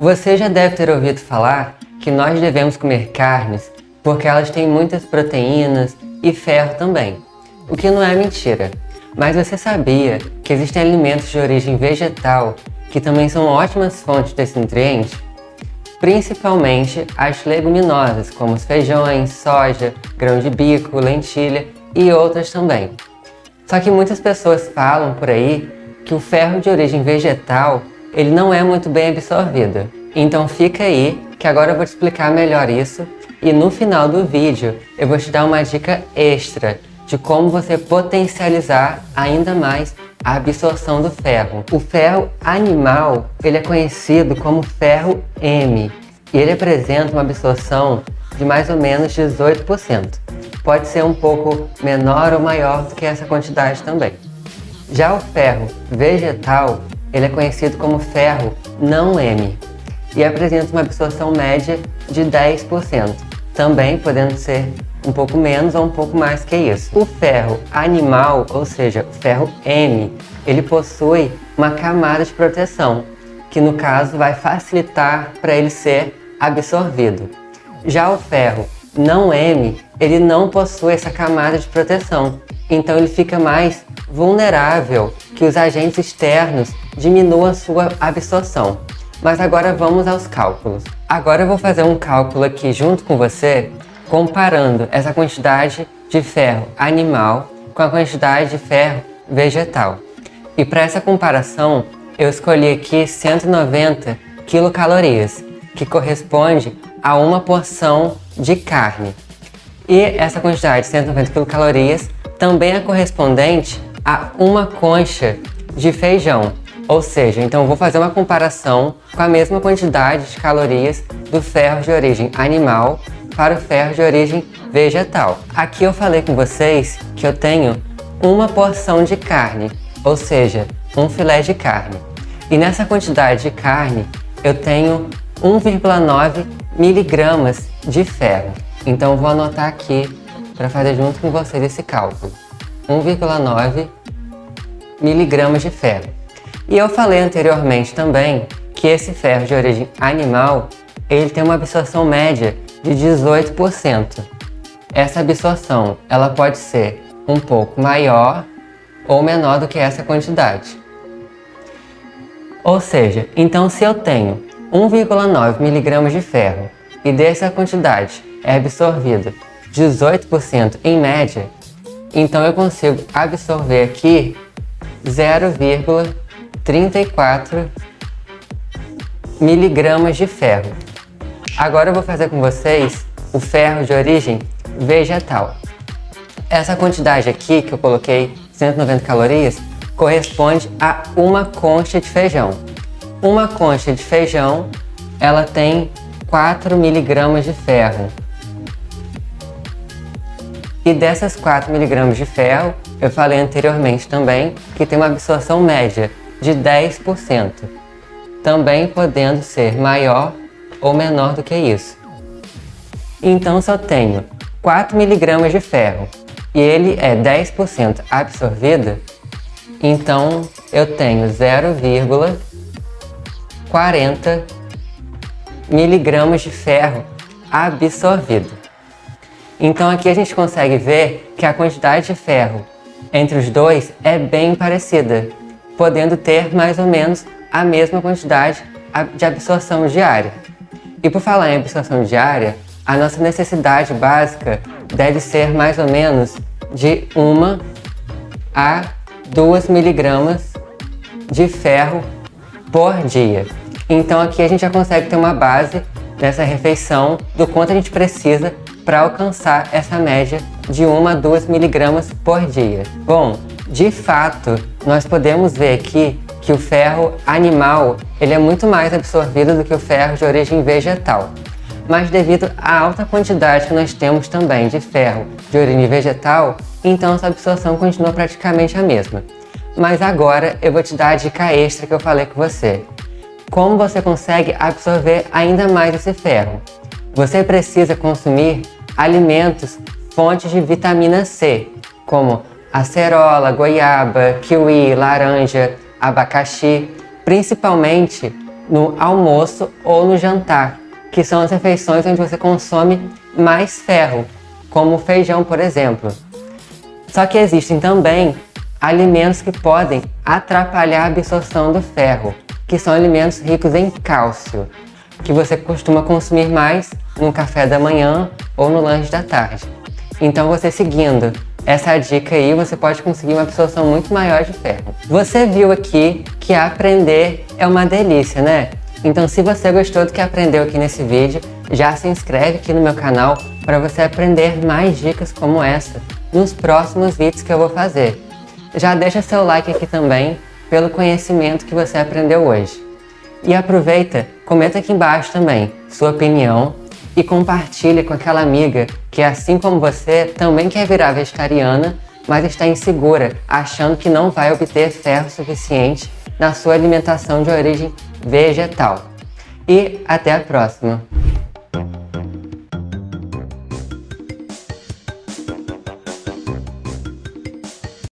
Você já deve ter ouvido falar que nós devemos comer carnes porque elas têm muitas proteínas e ferro também, o que não é mentira. Mas você sabia que existem alimentos de origem vegetal que também são ótimas fontes desses nutrientes? Principalmente as leguminosas, como os feijões, soja, grão de bico, lentilha e outras também. Só que muitas pessoas falam por aí que o ferro de origem vegetal ele não é muito bem absorvido. Então fica aí que agora eu vou te explicar melhor isso e no final do vídeo eu vou te dar uma dica extra de como você potencializar ainda mais a absorção do ferro. O ferro animal ele é conhecido como ferro M e ele apresenta uma absorção de mais ou menos 18%. Pode ser um pouco menor ou maior do que essa quantidade também. Já o ferro vegetal ele é conhecido como ferro não M e apresenta uma absorção média de 10%, também podendo ser um pouco menos ou um pouco mais que isso. O ferro animal, ou seja, o ferro M, ele possui uma camada de proteção, que no caso vai facilitar para ele ser absorvido. Já o ferro não M, ele não possui essa camada de proteção, então ele fica mais vulnerável que os agentes externos diminuam a sua absorção. Mas agora vamos aos cálculos. Agora eu vou fazer um cálculo aqui junto com você, comparando essa quantidade de ferro animal com a quantidade de ferro vegetal. E para essa comparação, eu escolhi aqui 190 quilocalorias, que corresponde a uma porção de carne. E essa quantidade de 190 quilocalorias também é correspondente a uma concha de feijão. Ou seja, então eu vou fazer uma comparação com a mesma quantidade de calorias do ferro de origem animal para o ferro de origem vegetal. Aqui eu falei com vocês que eu tenho uma porção de carne, ou seja, um filé de carne. E nessa quantidade de carne eu tenho 1,9 miligramas de ferro. Então eu vou anotar aqui para fazer junto com vocês esse cálculo. 1,9 miligramas de ferro. E eu falei anteriormente também que esse ferro de origem animal ele tem uma absorção média de 18%. Essa absorção ela pode ser um pouco maior ou menor do que essa quantidade. Ou seja, então se eu tenho 1,9 miligramas de ferro e dessa quantidade é absorvida 18% em média, então eu consigo absorver aqui 0,34 miligramas de ferro. Agora eu vou fazer com vocês o ferro de origem vegetal. Essa quantidade aqui que eu coloquei, 190 calorias, corresponde a uma concha de feijão. Uma concha de feijão, ela tem 4 miligramas de ferro. E dessas 4 miligramas de ferro, eu falei anteriormente também que tem uma absorção média de 10%, também podendo ser maior ou menor do que isso. Então, se eu tenho 4 miligramas de ferro e ele é 10% absorvido, então eu tenho 0,40 miligramas de ferro absorvido. Então aqui a gente consegue ver que a quantidade de ferro entre os dois é bem parecida, podendo ter mais ou menos a mesma quantidade de absorção diária. E por falar em absorção diária, a nossa necessidade básica deve ser mais ou menos de 1 a 2 miligramas de ferro por dia. Então aqui a gente já consegue ter uma base dessa refeição do quanto a gente precisa para alcançar essa média de 1 a 2 miligramas por dia. Bom, de fato, nós podemos ver aqui que o ferro animal ele é muito mais absorvido do que o ferro de origem vegetal. Mas devido à alta quantidade que nós temos também de ferro de origem vegetal, então essa absorção continua praticamente a mesma. Mas agora eu vou te dar a dica extra que eu falei com você. Como você consegue absorver ainda mais esse ferro? Você precisa consumir alimentos fontes de vitamina C, como acerola, goiaba, kiwi, laranja, abacaxi, principalmente no almoço ou no jantar, que são as refeições onde você consome mais ferro, como o feijão, por exemplo. Só que existem também alimentos que podem atrapalhar a absorção do ferro, que são alimentos ricos em cálcio, que você costuma consumir mais no café da manhã ou no lanche da tarde. Então você seguindo essa dica aí, você pode conseguir uma absorção muito maior de ferro. Você viu aqui que aprender é uma delícia, né? Então se você gostou do que aprendeu aqui nesse vídeo, já se inscreve aqui no meu canal para você aprender mais dicas como essa nos próximos vídeos que eu vou fazer. Já deixa seu like aqui também pelo conhecimento que você aprendeu hoje. E aproveita, comenta aqui embaixo também sua opinião e compartilha com aquela amiga que, assim como você, também quer virar vegetariana, mas está insegura, achando que não vai obter ferro suficiente na sua alimentação de origem vegetal. E até a próxima!